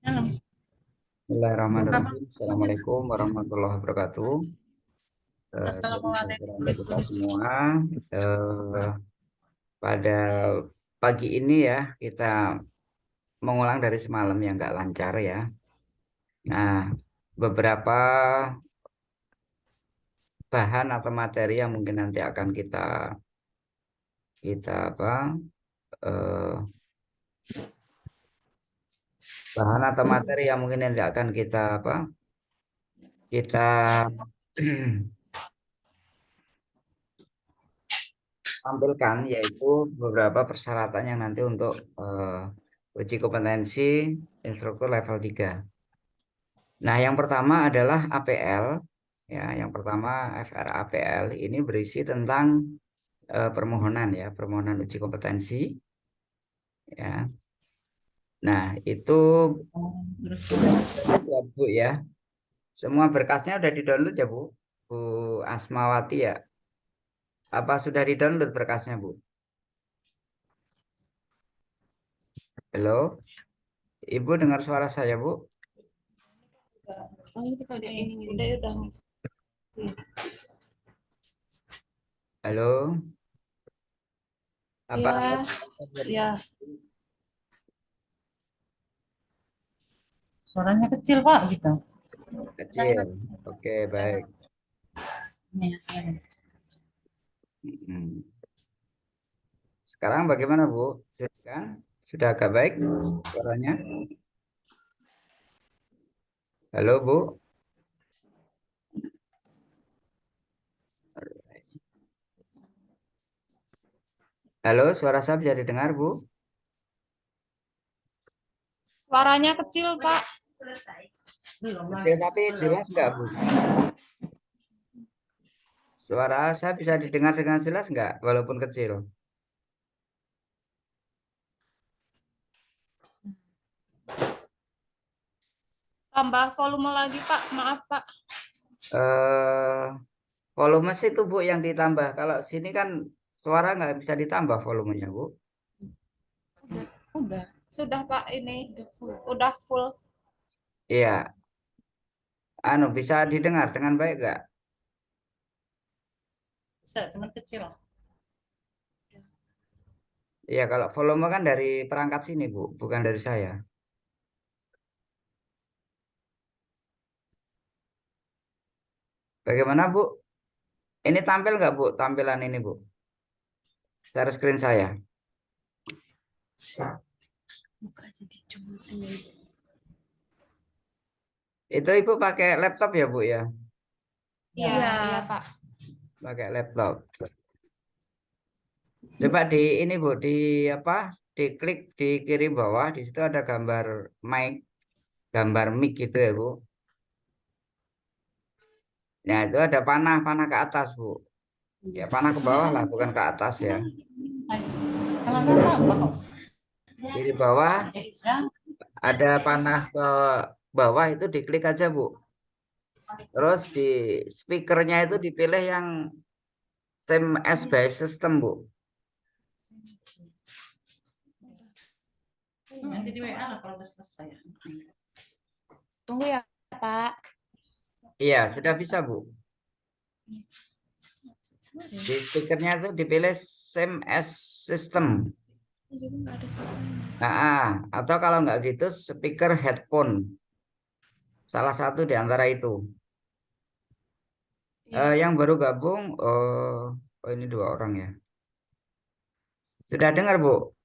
Bismillahirrahmanirrahim. Assalamualaikum warahmatullahi wabarakatuh. Jadi saudara untuk kita Assalamualaikum. semua, eh, pada pagi ini ya kita mengulang dari semalam yang nggak lancar ya. Nah, beberapa bahan atau materi yang mungkin nanti akan kita apa eh, bahan atau materi yang mungkin nanti akan kita tampilkan, yaitu beberapa persyaratan yang nanti untuk uji kompetensi instruktur level 3. Nah, yang pertama adalah APL. Ya, yang pertama FRAPL ini berisi tentang permohonan ya, permohonan uji kompetensi. Ya, nah itu sudah di-download ya Bu ya. Semua berkasnya sudah di-download ya Bu, Bu Asmawati ya. Apa sudah di-download berkasnya Bu? Halo, Ibu dengar suara saya Bu? Oh, ini kita udah ini udah ngisi. Halo, apa? Ya, ya. Suaranya kecil Pak gitu. Kecil. Oke, baik. Nih, Mm. Sekarang bagaimana Bu? Sudah kan? Sudah agak baik suaranya? Halo Bu? Halo, suara saya bisa didengar Bu? Suaranya kecil Pak. Kecil tapi jelas nggak Bu? Suara saya bisa didengar dengan jelas nggak? Walaupun kecil. Tambah volume lagi Pak. Maaf Pak. Eh, volume sih itu Bu yang ditambah. Kalau sini kan suara nggak bisa ditambah volumenya Bu. Udah. Sudah Pak ini. Udah full. Iya, bisa didengar dengan baik nggak? Bisa, cuman kecil. Iya, kalau volume kan dari perangkat sini Bu, bukan dari saya. Bagaimana Bu? Ini tampil nggak Bu, tampilan ini Bu? Share screen saya. Buka jadi cuma Itu Ibu pakai laptop ya Bu ya? Iya, iya Pak. Pakai laptop. Coba di ini Bu, di apa? Diklik di kiri bawah, di situ ada gambar mic, gambar mic gitu ya Bu. Nah, itu ada panah, panah ke atas Bu. Ya, panah ke bawah lah, bukan ke atas ya. Kalau nggak apa-apa kok. Di bawah ada panah ke bawah, itu diklik aja Bu. Terus di speakernya itu dipilih yang same as by system Bu. Nanti di WA lah kalau udah selesai. Tunggu ya Pak. Iya, sudah bisa Bu. Di speakernya itu dipilih same as system. Juga nggak ada suaranya. Nah, atau kalau nggak gitu speaker headphone. Salah satu di antara itu. Iya. Yang baru gabung, oh ini 2 orang ya. Sudah dengar Bu?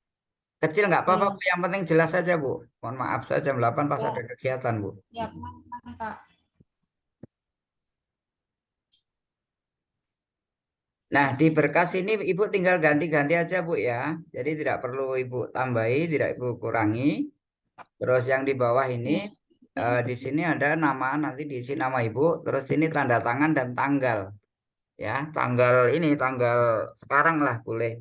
Kecil nggak apa-apa Bu, Belum. yang penting jelas saja Bu. Mohon maaf saya jam 8 pas ada Ya, kegiatan Bu. ya Pak. Pak. Nah, di berkas ini Ibu tinggal ganti-ganti aja Bu ya. Jadi tidak perlu Ibu tambahi, tidak Ibu kurangi. Terus yang di bawah ini, Ya. di sini ada nama, nanti diisi nama Ibu. Terus ini tanda tangan dan tanggal. Ya, tanggal ini, tanggal sekarang lah boleh.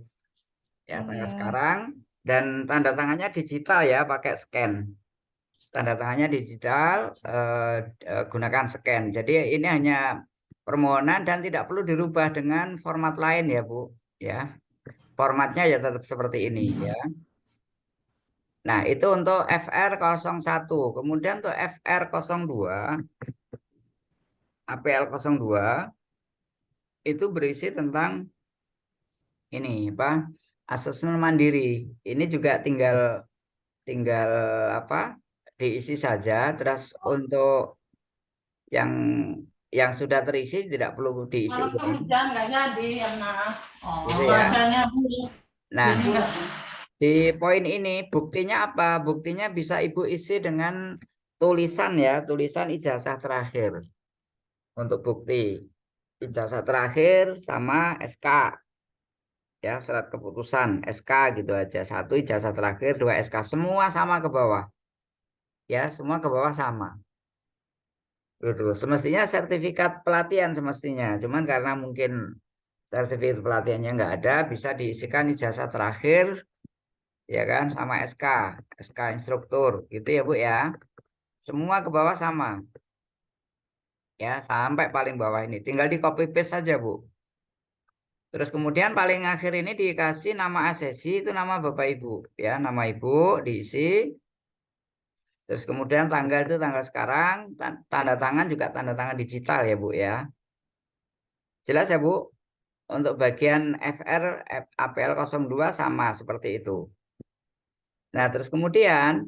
Ya, Oh tanggal ya. sekarang. Dan tanda tangannya digital ya, pakai scan. Tanda tangannya digital, gunakan scan. Jadi ini hanya permohonan dan tidak perlu dirubah dengan format lain ya Bu. Ya, formatnya ya tetap seperti ini ya. Nah, itu untuk FR01. Kemudian untuk FR02, APL02 itu berisi tentang ini apa? Asesmen mandiri. Ini juga tinggal tinggal apa? Diisi saja. Terus untuk yang sudah terisi tidak perlu diisi Kalau ulang. hujan nggak jadi ya nah. Oh, Gitu ya. bacanya Bu. Jadi Nah, nggak. di poin ini buktinya apa? Buktinya bisa Ibu isi dengan tulisan ya, tulisan ijazah terakhir. Untuk bukti ijazah terakhir sama SK ya, surat keputusan SK gitu aja. Satu ijazah terakhir, dua SK, semua sama ke bawah. Ya, semua ke bawah sama. Gitu. Semestinya sertifikat pelatihan semestinya. Cuman karena mungkin sertifikat pelatihannya nggak ada, bisa diisikan ijazah terakhir ya kan sama SK instruktur gitu ya Bu ya. Semua ke bawah sama ya, sampai paling bawah ini. Tinggal di copy paste saja Bu. Terus kemudian paling akhir ini dikasih nama asesi, itu nama Bapak Ibu ya, nama Ibu diisi. Terus kemudian tanggal itu tanggal sekarang, tanda tangan juga tanda tangan digital ya Bu ya. Jelas ya Bu? Untuk bagian FR APL02 sama seperti itu. Nah, terus kemudian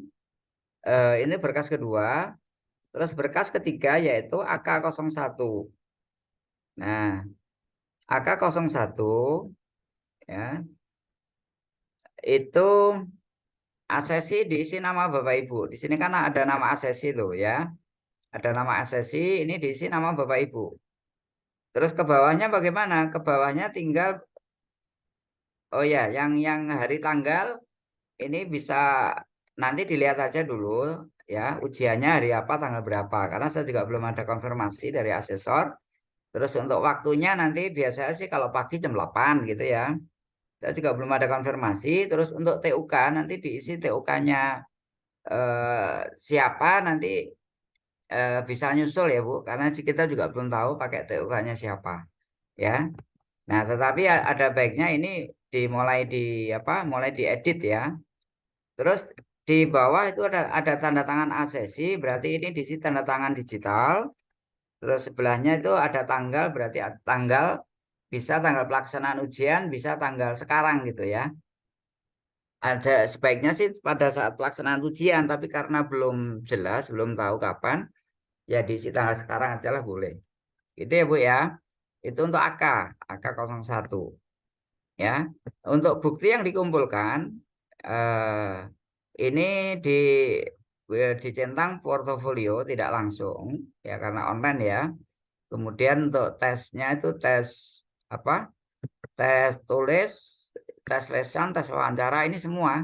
ini berkas kedua, terus berkas ketiga yaitu AK01. Nah, AK01 ya, itu asesi diisi nama Bapak Ibu. Di sini kan ada nama asesi tuh ya. Ada nama asesi, ini diisi nama Bapak Ibu. Terus ke bawahnya bagaimana? Ke bawahnya tinggal oh ya, yang hari tanggal ini bisa nanti dilihat aja dulu ya, ujiannya hari apa, tanggal berapa. Karena saya juga belum ada konfirmasi dari asesor. Terus untuk waktunya nanti biasanya sih kalau pagi jam 8 gitu ya. Saya juga belum ada konfirmasi. Terus untuk TUK nanti diisi TUK-nya siapa nanti bisa nyusul ya Bu, karena kita juga belum tahu pakai TUK-nya siapa ya. Nah, tetapi ada baiknya ini dimulai di apa? Mulai diedit ya. Terus di bawah itu ada tanda tangan asesi, berarti ini diisi tanda tangan digital. Terus sebelahnya itu ada tanggal, berarti tanggal bisa tanggal pelaksanaan ujian, bisa tanggal sekarang gitu ya. Ada sebaiknya sih pada saat pelaksanaan ujian, tapi karena belum jelas, belum tahu kapan, ya diisi tanggal sekarang aja lah boleh. Itu ya Bu ya. Itu untuk AK01 ya. Untuk bukti yang dikumpulkan ini di dicentang portofolio tidak langsung ya karena online ya. Kemudian untuk tesnya itu tes apa? Tes tulis, tes lesan, tes wawancara ini semua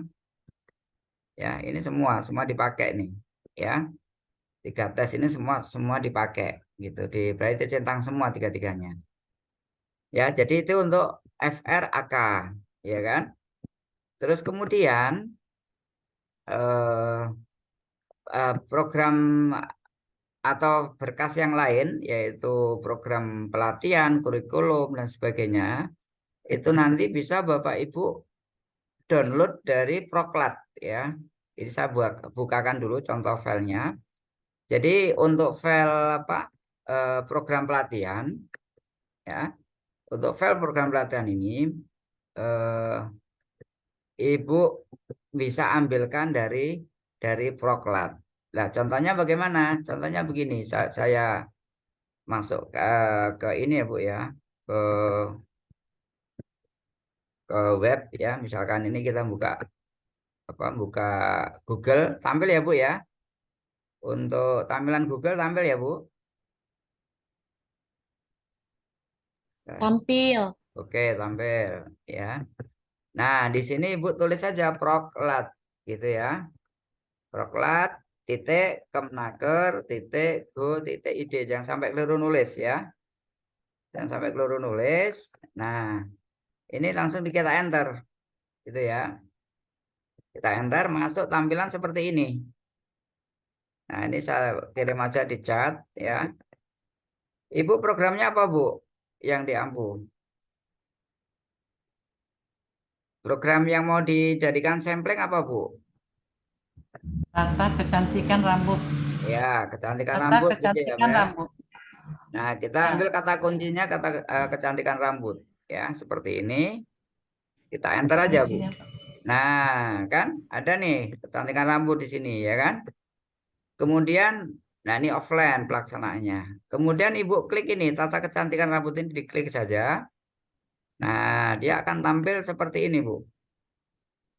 ya, ini semua dipakai nih ya. Tiga tes ini semua semua dipakai gitu. Berarti centang semua tiga-tiganya. Ya, jadi itu untuk FRAK ya kan. Terus kemudian eh, program atau berkas yang lain yaitu program pelatihan, kurikulum dan sebagainya itu nanti bisa Bapak Ibu download dari Proklat ya. Jadi saya bukakan dulu contoh filenya. Jadi untuk file apa program pelatihan ya, untuk file program pelatihan ini eh, Ibu bisa ambilkan dari Proklat. Nah, contohnya bagaimana? Contohnya begini, saya masuk ke ini ya Bu ya, ke ke web ya. Misalkan ini kita buka apa? Buka Google, tampil ya Bu ya. Untuk tampilan Google tampil ya Bu. Nah, Tampil. oke, tampil ya. Nah, di sini Ibu tulis saja Proklat gitu ya. Proklat titik Kemnaker titik go titik id, jangan sampai keliru nulis ya, jangan sampai keliru nulis. Nah, ini langsung kita enter gitu ya, kita enter masuk tampilan seperti ini. Nah, ini saya kirim aja di chat ya. Ibu programnya apa Bu yang diampu, program yang mau dijadikan sampling apa Bu? Tata kecantikan rambut. Ya, kecantikan Tata rambut gitu ya, kecantikan Mbak. rambut. Nah, kita ambil Ya, kata kuncinya kata kecantikan rambut ya, seperti ini. Kita enter aja, Bu. kuncinya Pak. Nah, kan ada nih kecantikan rambut di sini ya kan. Kemudian, nah ini offline pelaksanaannya. Kemudian Ibu klik ini, tata kecantikan rambut ini diklik saja. Nah, dia akan tampil seperti ini, Bu.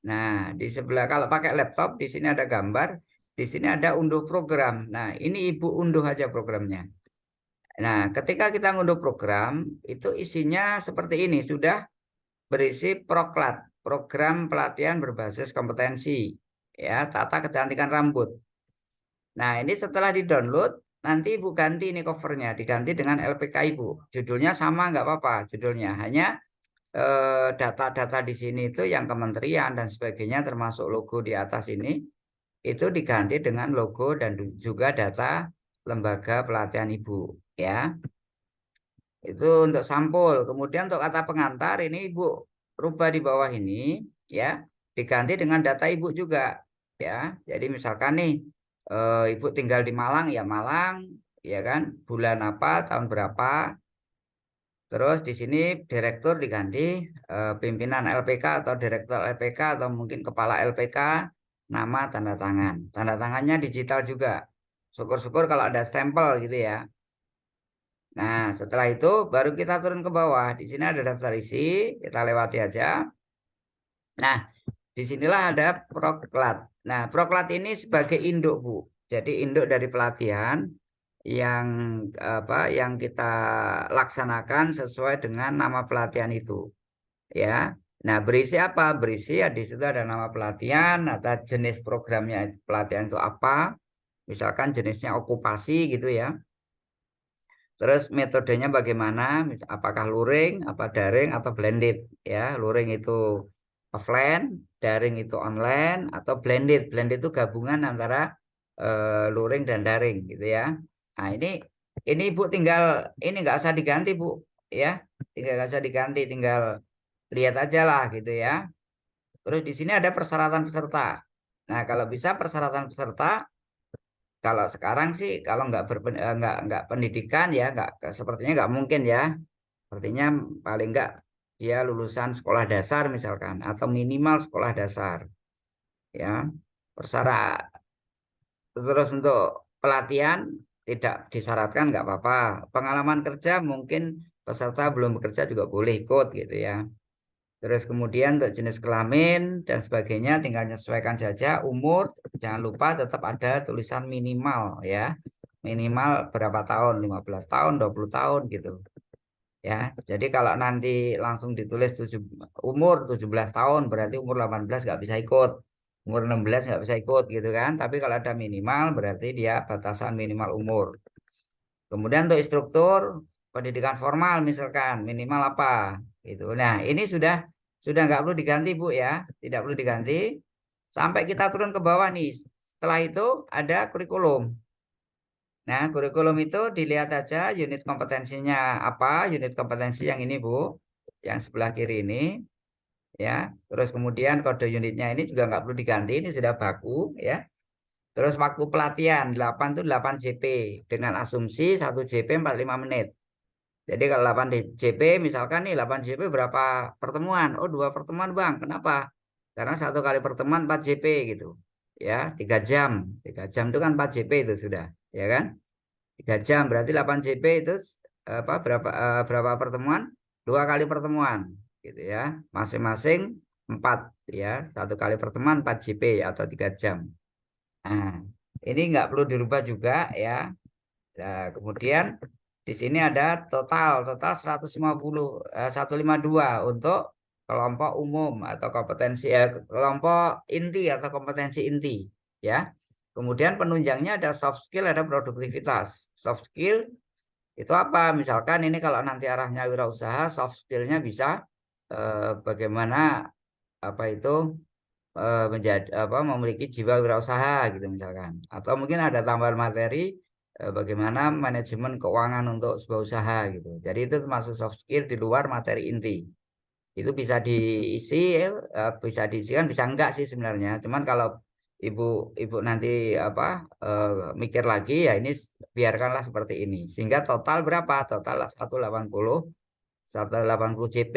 Nah, di sebelah kalau pakai laptop di sini ada gambar, di sini ada unduh program. Nah, ini Ibu unduh aja programnya. Nah, ketika kita ngunduh program, itu isinya seperti ini, sudah berisi proklat, program pelatihan berbasis kompetensi, ya, tata kecantikan rambut. Nah, ini setelah di-download, nanti Ibu ganti ini covernya, diganti dengan LPK Ibu. Judulnya sama nggak apa-apa, judulnya hanya data-data di sini itu yang kementerian dan sebagainya, termasuk logo di atas ini, itu diganti dengan logo dan juga data lembaga pelatihan Ibu, ya. Itu untuk sampul. Kemudian untuk kata pengantar ini Ibu rubah di bawah ini ya, diganti dengan data Ibu juga ya. Jadi misalkan nih Ibu tinggal di Malang ya Malang ya kan, bulan apa, tahun berapa. Terus di sini direktur diganti pimpinan LPK atau direktur LPK atau mungkin kepala LPK, nama tanda tangan. Tanda tangannya digital juga. Syukur-syukur kalau ada stempel gitu ya. Nah, setelah itu baru kita turun ke bawah. Di sini ada daftar isi, kita lewati aja. Nah, disinilah ada proklat. Nah, proklat ini sebagai induk, Bu. Jadi induk dari pelatihan yang apa yang kita laksanakan sesuai dengan nama pelatihan itu, ya. Nah, berisi apa? Berisi ya di situ ada nama pelatihan, atau jenis programnya pelatihan itu apa. Misalkan jenisnya okupasi gitu ya. Terus metodenya bagaimana? Apakah luring, apa daring, atau blended? Ya, luring itu offline, daring itu online, atau blended. Blended itu gabungan antara luring dan daring, gitu ya. Nah, ini Bu tinggal ini nggak usah diganti Bu, ya, tinggal nggak usah diganti, tinggal lihat aja lah, gitu ya. Terus di sini ada persyaratan peserta. Nah, kalau bisa persyaratan peserta kalau sekarang sih kalau nggak pendidikan ya sepertinya nggak mungkin ya. Sepertinya paling nggak dia lulusan sekolah dasar misalkan atau minimal sekolah dasar ya. Persyarat terus untuk pelatihan tidak disyaratkan nggak apa-apa. Pengalaman kerja mungkin peserta belum bekerja juga boleh ikut gitu ya. Terus kemudian untuk jenis kelamin dan sebagainya tinggal menyesuaikan saja. Umur jangan lupa tetap ada tulisan minimal ya. Minimal berapa tahun? 15 tahun, 20 tahun gitu. Ya. Jadi kalau nanti langsung ditulis umur 17 tahun berarti umur 18 nggak bisa ikut. Umur 16 nggak bisa ikut gitu kan. Tapi kalau ada minimal berarti dia batasan minimal umur. Kemudian untuk instruktur pendidikan formal misalkan minimal apa gitu. Nah, ini sudah nggak perlu diganti Bu ya, tidak perlu diganti. Sampai kita turun ke bawah nih. Setelah itu ada kurikulum. Nah, kurikulum itu dilihat aja unit kompetensinya apa, unit kompetensi yang ini Bu, yang sebelah kiri ini ya. Terus kemudian kode unitnya ini juga nggak perlu diganti, ini sudah baku ya. Terus waktu pelatihan 8 itu 8 JP dengan asumsi 1 JP 45 menit. Jadi kalau 8 JP misalkan nih 8 JP berapa pertemuan? Oh, 2 pertemuan Bang. Kenapa? Karena 1 kali pertemuan 4 JP gitu. Ya, 3 jam. 3 jam itu kan 4 JP itu sudah, ya kan? 3 jam berarti 8 JP itu apa berapa pertemuan? 2 kali pertemuan gitu ya. Masing-masing 4 ya. 1 kali pertemuan 4 JP atau 3 jam. Nah, ini nggak perlu dirubah juga ya. Nah, kemudian di sini ada total 152 untuk kelompok umum atau kompetensi kelompok inti atau kompetensi inti ya. Kemudian penunjangnya ada soft skill, ada produktivitas. Soft skill itu apa? Misalkan ini kalau nanti arahnya wirausaha, soft skillnya bisa bagaimana apa itu menjadi apa memiliki jiwa wirausaha gitu misalkan, atau mungkin ada tambahan materi bagaimana manajemen keuangan untuk sebuah usaha gitu. Jadi itu termasuk soft skill di luar materi inti. Itu bisa diisi bisa diisikan bisa enggak sih sebenarnya, cuman kalau ibu ibu nanti apa mikir lagi ya ini biarkanlah seperti ini. Sehingga total berapa? Total 180 JP.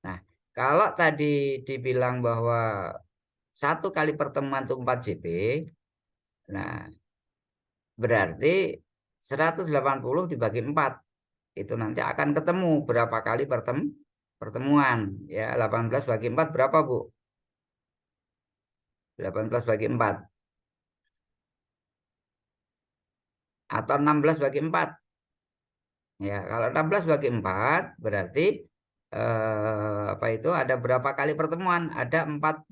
Nah, kalau tadi dibilang bahwa satu kali pertemuan itu 4 JP, nah berarti 180 dibagi 4 itu nanti akan ketemu berapa kali pertemuan ya. 18 bagi 4 berapa, Bu? 18 bagi 4 atau 16 bagi 4. Ya, kalau 16 bagi 4 berarti apa itu ada berapa kali pertemuan? Ada 40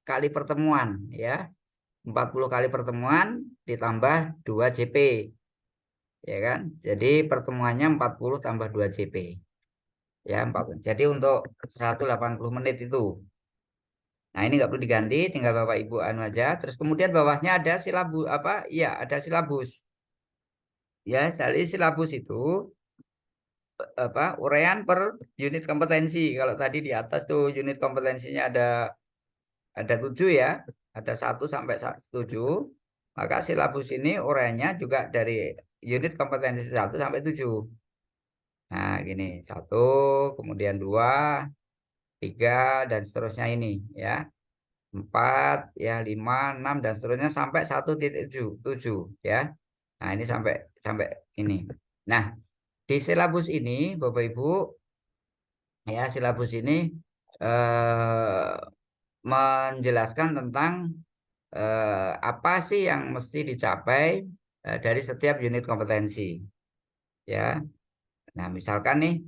kali pertemuan ya. 40 kali pertemuan ditambah 2 JP ya kan. Jadi pertemuannya 40 tambah 2 JP. Ya, 40. Jadi untuk 180 menit itu. Nah, ini nggak perlu diganti, tinggal Bapak Ibu anu aja. Terus kemudian bawahnya ada silabus apa? Iya, ada silabus. Ya, jadi silabus itu apa? Uraian per unit kompetensi. Kalau tadi di atas tuh unit kompetensinya ada 7 ya. Ada 1 sampai 7. Maka silabus ini uraiannya juga dari unit kompetensi 1 sampai 7. Nah, gini, 1, kemudian 2, 3, dan seterusnya ini ya. 4, ya 5, 6, dan seterusnya sampai 1,7 ya. Nah, ini sampai sampai ini. Nah, di silabus ini Bapak Ibu ya, silabus ini eh, menjelaskan tentang apa sih yang mesti dicapai dari setiap unit kompetensi ya. Nah, misalkan nih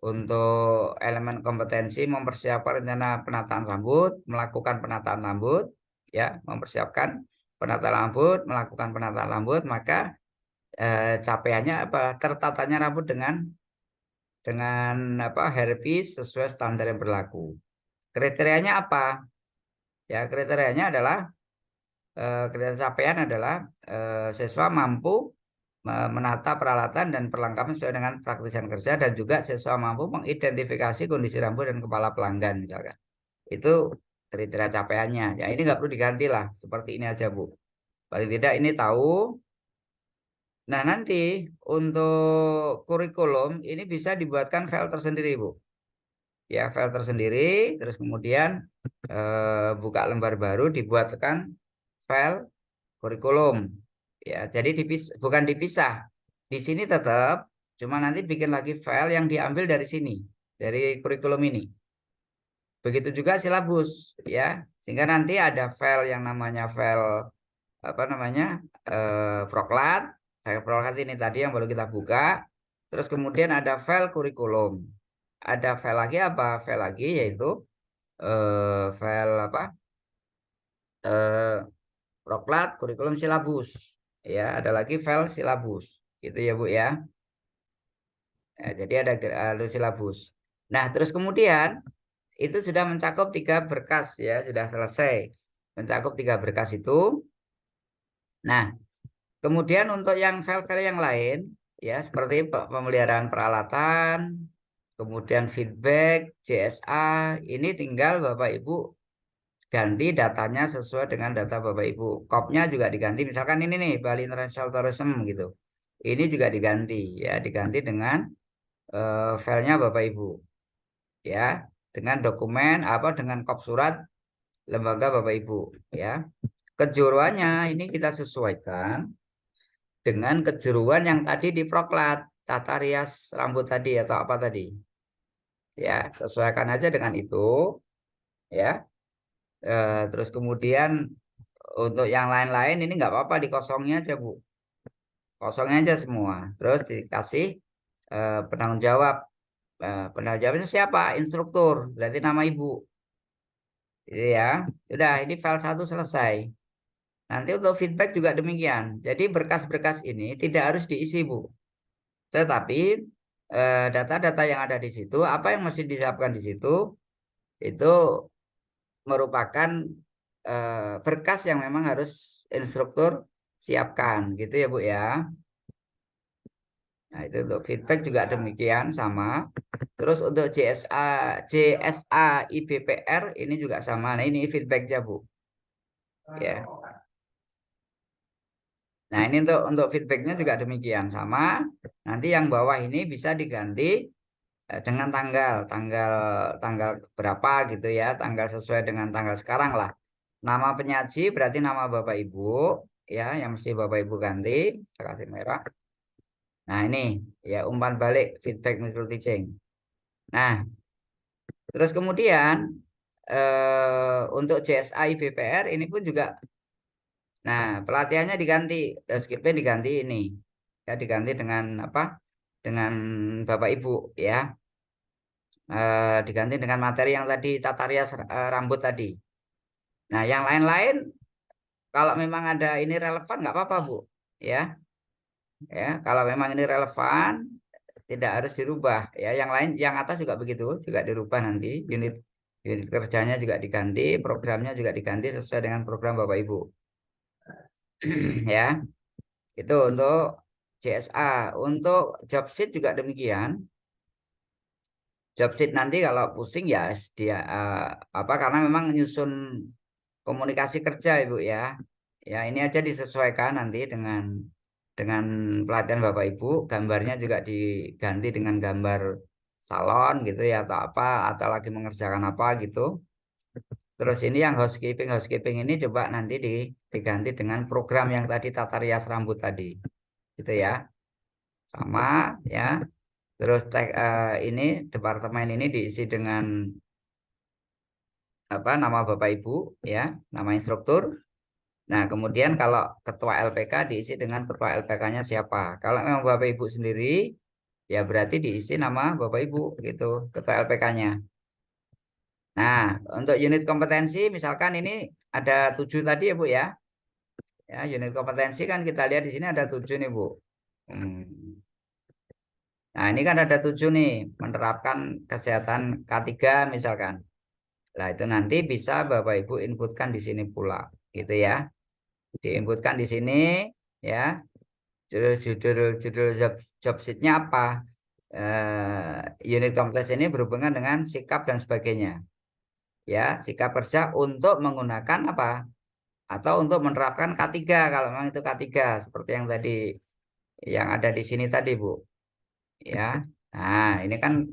untuk elemen kompetensi mempersiapkan rencana penataan rambut, melakukan penataan rambut, ya, mempersiapkan penataan rambut, melakukan penataan rambut, maka capaiannya apa? Tertatanya rambut dengan apa? Hairpiece sesuai standar yang berlaku. Kriterianya apa? Ya, kriterianya adalah kriteria capaian adalah siswa mampu menata peralatan dan perlengkapan sesuai dengan praktisan kerja, dan juga siswa mampu mengidentifikasi kondisi rambut dan kepala pelanggan misalkan. Itu kriteria capaiannya. Ya, ini nggak perlu diganti lah, seperti ini aja, Bu. Paling tidak ini tahu. Nah, nanti untuk kurikulum ini bisa dibuatkan file tersendiri, Bu. Ya, file tersendiri, terus kemudian buka lembar baru, dibuatkan file kurikulum. Ya, jadi bukan dipisah. Di sini tetap, cuma nanti bikin lagi file yang diambil dari sini, dari kurikulum ini. Begitu juga silabus, ya. Sehingga nanti ada file yang namanya file apa namanya proklat. File proklat ini tadi yang baru kita buka. Terus kemudian ada file kurikulum. Ada file lagi apa? File lagi yaitu file apa? Eh, proklat kurikulum silabus. Ya, ada lagi file silabus. Gitu ya, Bu ya. Nah, jadi ada silabus. Nah, terus kemudian itu sudah mencakup 3 berkas ya, sudah selesai mencakup 3 berkas itu. Nah, kemudian untuk yang file-file yang lain ya, seperti pemeliharaan peralatan, kemudian feedback, JSA, ini tinggal Bapak Ibu ganti datanya sesuai dengan data Bapak Ibu. Kopnya juga diganti, misalkan ini nih Bali International Tourism gitu. Ini juga diganti ya, diganti dengan filenya Bapak Ibu ya, dengan dokumen apa, dengan kop surat lembaga Bapak Ibu ya. Kejuruannya ini kita sesuaikan dengan kejuruan yang tadi di proklat, tata rias rambut tadi atau apa tadi ya, sesuaikan aja dengan itu ya. Terus kemudian untuk yang lain-lain ini nggak apa-apa, dikosongnya aja, Bu, kosongnya aja semua, terus dikasih penanggung jawab. Penanggung jawabnya siapa? Instruktur, berarti nama ibu. Ini ya, sudah, ini file 1 selesai. Nanti untuk feedback juga demikian. Jadi berkas-berkas ini tidak harus diisi, Bu. Tetapi data-data yang ada di situ, apa yang mesti disiapkan di situ, itu merupakan berkas yang memang harus instruktur siapkan, gitu ya, Bu ya. Nah, itu untuk feedback juga demikian sama. Terus untuk JSA IBPR ini juga sama. Nah, ini feedbacknya, Bu. Ya. Nah, ini untuk feedbacknya juga demikian sama. Nanti yang bawah ini bisa diganti dengan tanggal tanggal berapa gitu ya, tanggal sesuai dengan tanggal sekarang lah. Nama penyaji berarti nama Bapak Ibu ya, yang mesti Bapak Ibu ganti. Saya kasih merah. Nah, ini ya umpan balik feedback micro teaching. Nah, terus kemudian untuk JSI BPR ini pun juga, nah pelatihannya diganti, skripnya diganti ini, ya diganti dengan apa? Dengan Bapak Ibu ya, diganti dengan materi yang tadi tata rias rambut tadi. Nah, yang lain-lain kalau memang ada ini relevan nggak apa-apa Bu, ya kalau memang ini relevan tidak harus dirubah ya. Yang lain, yang atas juga begitu, juga dirubah nanti. Unit unit kerjanya juga diganti, programnya juga diganti sesuai dengan program Bapak Ibu. Ya, itu untuk CSA. Untuk job sheet juga demikian. Job sheet nanti kalau pusing ya dia apa, karena memang nyusun komunikasi kerja Ibu ya. Ya, ini aja disesuaikan nanti dengan pelatihan Bapak Ibu, gambarnya juga diganti dengan gambar salon gitu ya, atau apa, atau lagi mengerjakan apa gitu. Terus ini yang housekeeping ini coba nanti diganti dengan program yang tadi tata rias rambut tadi gitu ya, sama ya. Terus ini departemen ini diisi dengan apa, nama Bapak Ibu ya, nama instruktur. Nah, kemudian kalau ketua LPK diisi dengan ketua LPK-nya siapa. Kalau memang Bapak Ibu sendiri, ya berarti diisi nama Bapak Ibu gitu, ketua LPK-nya. Nah, untuk unit kompetensi, misalkan ini ada 7 tadi ya Bu ya. Ya, unit kompetensi kan kita lihat di sini ada 7 nih Bu. Hmm. Nah, ini kan ada 7 nih, menerapkan kesehatan K3 misalkan. Nah, itu nanti bisa Bapak Ibu inputkan di sini pula, gitu ya. Diinputkan di sini ya. Judul job sheet-nya apa? Unit kompleks ini berhubungan dengan sikap dan sebagainya. Ya, sikap kerja untuk menggunakan apa? Atau untuk menerapkan K3 kalau memang itu K3 seperti yang tadi yang ada di sini tadi, Bu. Ya. Nah, ini kan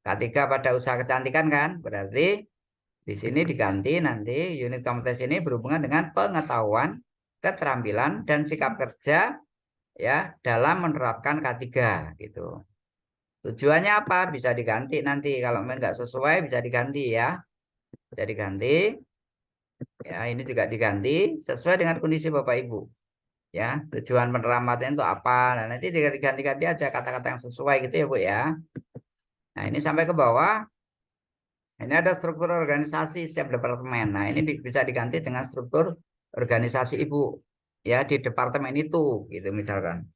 K3 pada usaha kecantikan kan? Berarti di sini diganti nanti unit kompetensi ini berhubungan dengan pengetahuan, keterampilan dan sikap kerja ya dalam menerapkan K3 gitu. Tujuannya apa? Bisa diganti nanti kalau memang nggak sesuai bisa diganti ya. Bisa diganti. Ya, ini juga diganti sesuai dengan kondisi Bapak Ibu. Ya, tujuan penerapan itu apa? Nah, nanti diganti-ganti aja kata-kata yang sesuai gitu ya, Bu ya. Nah, ini sampai ke bawah. Ini ada struktur organisasi setiap departemen. Nah, ini bisa diganti dengan struktur organisasi Ibu ya di departemen itu gitu misalkan.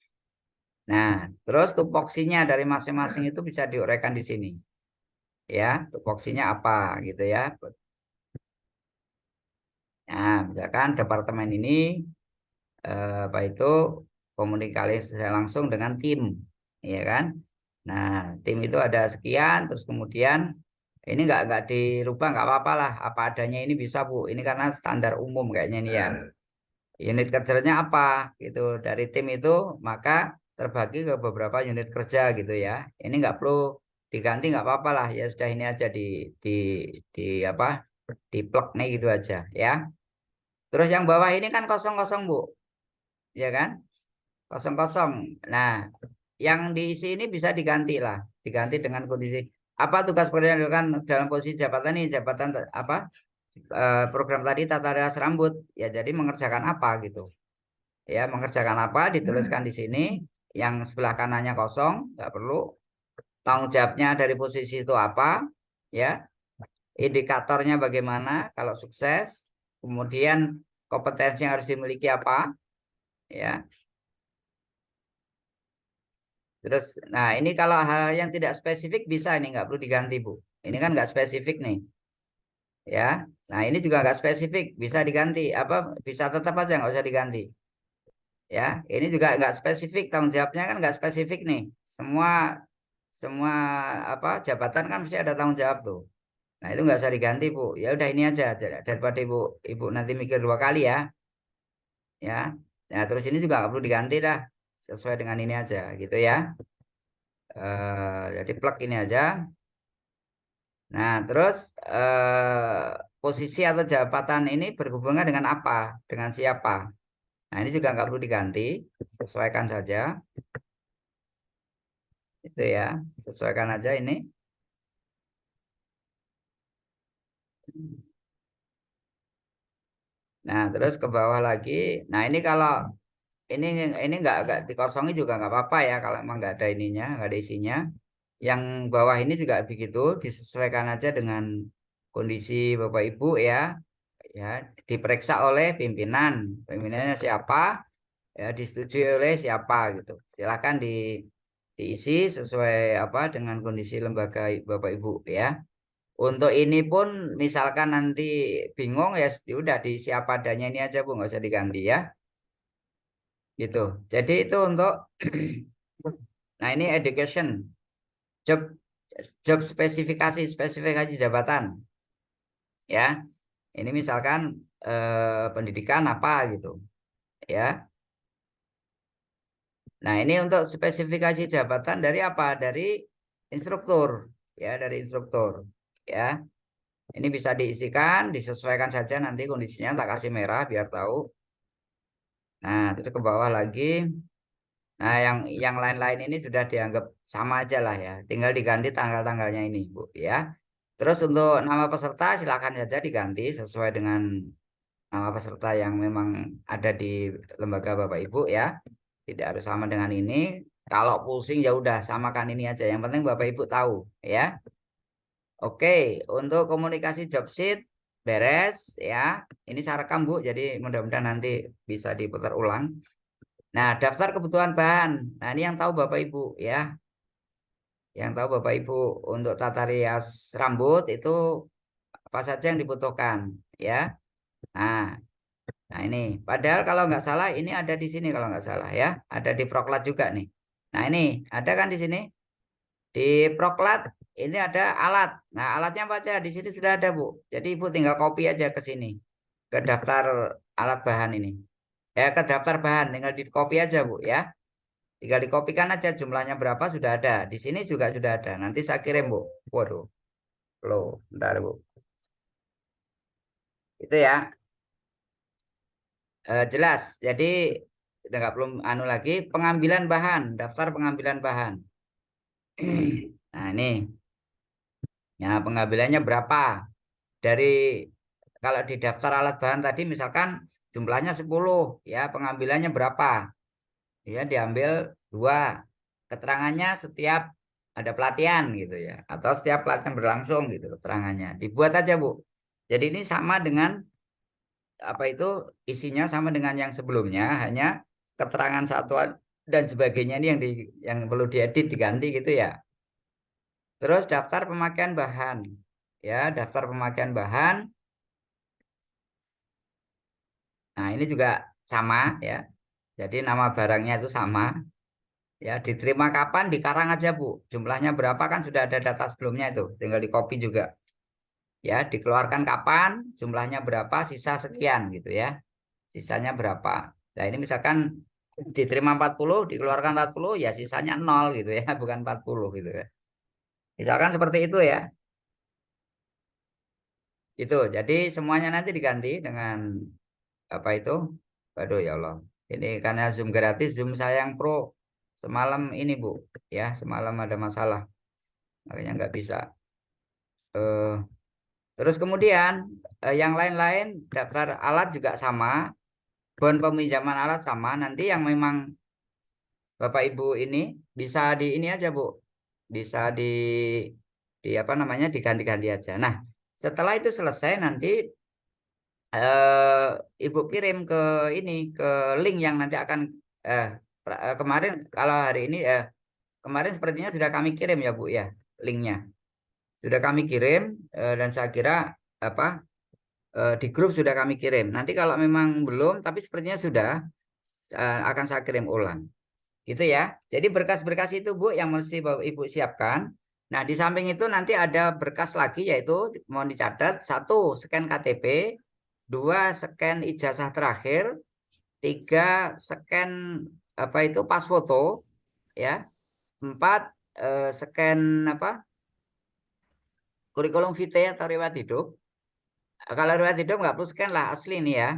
Nah, terus tupoksinya dari masing-masing itu bisa diuraikan di sini. Ya, tupoksinya apa gitu ya. Nah, misalkan departemen ini apa itu komunikasi langsung dengan tim, ya kan? Nah, tim itu ada sekian, terus kemudian ini nggak dirubah, nggak apa-apa lah, apa adanya ini bisa Bu. Ini karena standar umum kayaknya ini ya. Unit kerjanya apa gitu dari tim itu, maka terbagi ke beberapa unit kerja gitu ya. Ini nggak perlu diganti, nggak apa-apa lah, ya sudah ini aja di di apa di plug nih gitu aja ya. Terus yang bawah ini kan kosong-kosong Bu, ya kan? Kosong-kosong. Nah, yang diisi ini bisa diganti lah, diganti dengan kondisi apa tugas yang dilakukan dalam posisi jabatan ini, jabatan apa program tadi tata rias rambut ya, jadi mengerjakan apa gitu ya, mengerjakan apa dituliskan di sini. Yang sebelah kanannya kosong nggak perlu, tanggung jawabnya dari posisi itu apa ya, indikatornya bagaimana kalau sukses, kemudian kompetensi yang harus dimiliki apa ya. Terus, nah ini kalau hal yang tidak spesifik bisa ini nggak perlu diganti Bu. Ini kan nggak spesifik nih, ya. Nah ini juga nggak spesifik, bisa diganti. Apa bisa tetap aja nggak usah diganti, Ya, ini juga nggak spesifik, tanggung jawabnya kan nggak spesifik nih. Semua semua apa jabatan kan mesti ada tanggung jawab tuh. Nah, itu nggak usah diganti, Bu. Ya udah ini aja daripada Ibu nanti mikir 2 kali ya. Ya. Nah, terus ini juga nggak perlu diganti dah. Sesuai dengan ini aja gitu ya. Jadi plug ini aja. Nah, terus posisi atau jabatan ini berhubungan dengan apa? Dengan siapa? Nah, ini juga nggak perlu diganti. Sesuaikan saja. Itu ya. Sesuaikan aja ini. Nah, terus ke bawah lagi. Nah, ini kalau ini ini nggak dikosongi juga nggak apa-apa ya kalau emang nggak ada ininya, nggak ada isinya. Yang bawah ini juga begitu, disesuaikan aja dengan kondisi Bapak Ibu ya. Ya, diperiksa oleh pimpinan. Pimpinannya siapa? Ya, disetujui oleh siapa gitu. Silakan diisi sesuai apa dengan kondisi lembaga Bapak Ibu ya. Untuk ini pun misalkan nanti bingung ya udah diisi apa adanya ini aja Bu, nggak usah diganti ya. Gitu. Jadi itu untuk nah ini education, job job spesifikasi jabatan ya. Ini misalkan pendidikan apa gitu ya. Nah, ini untuk spesifikasi jabatan dari apa? Dari instruktur ya, dari instruktur ya. Ini bisa diisikan, disesuaikan saja nanti kondisinya tak kasih merah biar tahu. Nah, terus ke bawah lagi. Nah, yang lain-lain ini sudah dianggap sama aja lah ya. Tinggal diganti tanggal-tanggalnya ini, Bu, ya. Terus untuk nama peserta silakan saja diganti sesuai dengan nama peserta yang memang ada di lembaga Bapak Ibu ya. Tidak harus sama dengan ini. Kalau pusing ya udah samakan ini aja. Yang penting Bapak Ibu tahu ya. Oke, untuk komunikasi job sheet beres ya. Ini saya rekam Bu, jadi mudah-mudahan nanti bisa diputar ulang. Nah, daftar kebutuhan bahan. Nah, ini yang tahu Bapak Ibu ya. Yang tahu Bapak Ibu untuk tata rias rambut itu apa saja yang dibutuhkan ya. Nah, nah ini. Padahal kalau nggak salah ini ada di sini kalau nggak salah ya. Ada di Proklat juga nih. Nah, ini ada kan di sini. Di Proklat ini ada alat. Nah, alatnya apa aja? Di sini sudah ada, Bu. Jadi Ibu tinggal copy aja ke sini. Ke daftar alat bahan ini. Ya, ke daftar bahan. Tinggal di copy aja, Bu, ya. Tinggal dikopikan aja jumlahnya berapa sudah ada. Di sini juga sudah ada. Nanti saya kirim, Bu. Waduh, loh, bentar, Bu. Itu ya. Jelas. Jadi udah nggak belum anu lagi pengambilan bahan, daftar pengambilan bahan. Nah, ini. Ya, pengambilannya berapa? Dari kalau di daftar alat bahan tadi misalkan jumlahnya 10 ya pengambilannya berapa ya diambil 2 keterangannya setiap ada pelatihan gitu ya atau setiap pelatihan berlangsung gitu keterangannya dibuat aja Bu. Jadi ini sama dengan apa itu isinya sama dengan yang sebelumnya hanya keterangan satuan dan sebagainya ini yang perlu diedit diganti gitu ya. Terus daftar pemakaian bahan ya daftar pemakaian bahan. Nah, ini juga sama ya. Jadi nama barangnya itu sama. Ya, diterima kapan dikarang aja, Bu. Jumlahnya berapa kan sudah ada data sebelumnya itu. Tinggal di copy juga. Ya, dikeluarkan kapan, jumlahnya berapa, sisa sekian gitu ya. Sisanya berapa. Nah, ini misalkan diterima 40, dikeluarkan 40, ya sisanya 0 gitu ya, bukan 40 gitu ya. Misalkan seperti itu ya. Itu. Jadi semuanya nanti diganti dengan apa itu? Waduh ya Allah. Ini karena Zoom gratis, Zoom saya yang Pro. Semalam ini Bu, ya semalam ada masalah, makanya nggak bisa. Eh, terus kemudian yang lain-lain daftar alat juga sama, bon peminjaman alat sama. Nanti yang memang Bapak Ibu ini bisa di ini aja Bu, bisa di apa namanya diganti-ganti aja. Nah, setelah itu selesai nanti Ibu kirim ke ini ke link yang nanti akan eh, kemarin kalau hari ini kemarin sepertinya sudah kami kirim ya Bu ya linknya sudah kami kirim dan saya kira apa di grup sudah kami kirim. Nanti kalau memang belum tapi sepertinya sudah akan saya kirim ulang. Gitu ya. Jadi berkas-berkas itu Bu yang mesti Ibu siapkan. Nah, di samping itu nanti ada berkas lagi yaitu mohon dicatat, 1 scan KTP, 2 scan ijazah terakhir, 3 scan apa itu pas foto ya, 4 scan apa? Kurikulum vitae atau riwayat hidup. Kalau riwayat hidup nggak perlu scan lah, asli nih ya.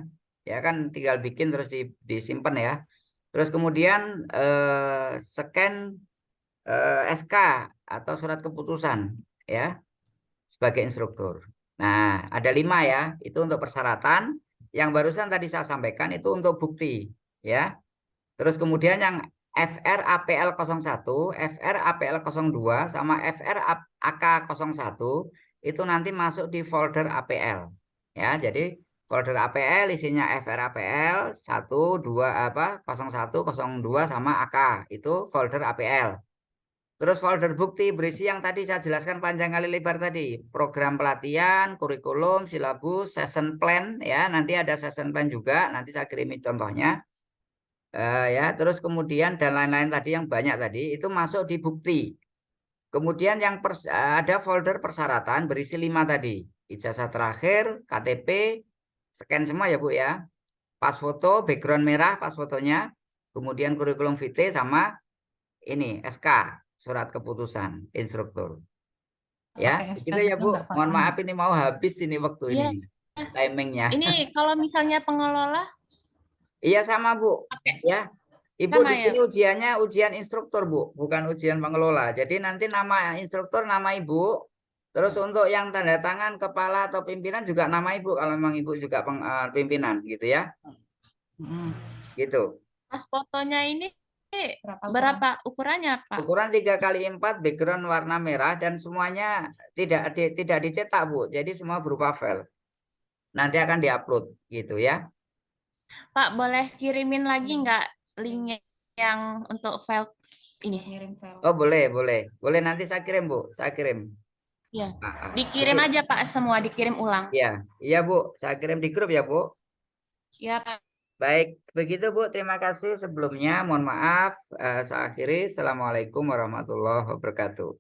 Ya kan tinggal bikin terus disimpan ya. Terus kemudian scan SK atau surat keputusan ya sebagai instruktur. Nah, ada 5 ya. Itu untuk persyaratan. Yang barusan tadi saya sampaikan itu untuk bukti ya. Terus kemudian yang FR APL 01, FR APL 02 sama FR AK 01 itu nanti masuk di folder APL. Ya, jadi folder APL isinya FR APL 1, 2 apa 01, 02 sama AK. Itu folder APL. Terus folder bukti berisi yang tadi saya jelaskan panjang kali lebar tadi. Program pelatihan, kurikulum, silabus, session plan ya. Nanti ada session plan juga, nanti saya kirimi contohnya. Ya, terus kemudian dan lain-lain tadi yang banyak tadi itu masuk di bukti. Kemudian yang ada folder persyaratan berisi 5 tadi. Ijazah terakhir, KTP, scan semua ya Bu ya. Pas foto, background merah pas fotonya. Kemudian kurikulum vitae sama ini SK, surat keputusan instruktur. Ya, Pakai SK begitu ya gitu Bu. nggak Mohon apa-apa. maaf ini mau habis ini waktu ini Iya. timingnya. Ini kalau misalnya pengelola Iya sama Bu. pakai Ya, Ibu sama di ya. sini ujiannya ujian instruktur Bu, bukan ujian pengelola. Jadi nanti nama instruktur nama Ibu. Terus untuk yang tanda tangan kepala atau pimpinan juga nama Ibu kalau memang Ibu juga pimpinan gitu ya. Hmm. Gitu. Pas fotonya ini berapa ukurannya, Pak? Ukuran 3x4 background warna merah dan semuanya tidak dicetak Bu. Jadi semua berupa file. Nanti akan diupload gitu ya. Pak, boleh kirimin lagi nggak linknya yang untuk file ini? Oh boleh, boleh. Boleh nanti saya kirim Bu, saya kirim. Ya, Itu dikirim aja Pak semua, dikirim ulang. ya, iya Bu, saya kirim di grup ya Bu. Ya Pak. Baik, begitu Bu. Terima kasih sebelumnya. Mohon maaf. Saya akhiri. Assalamualaikum warahmatullahi wabarakatuh.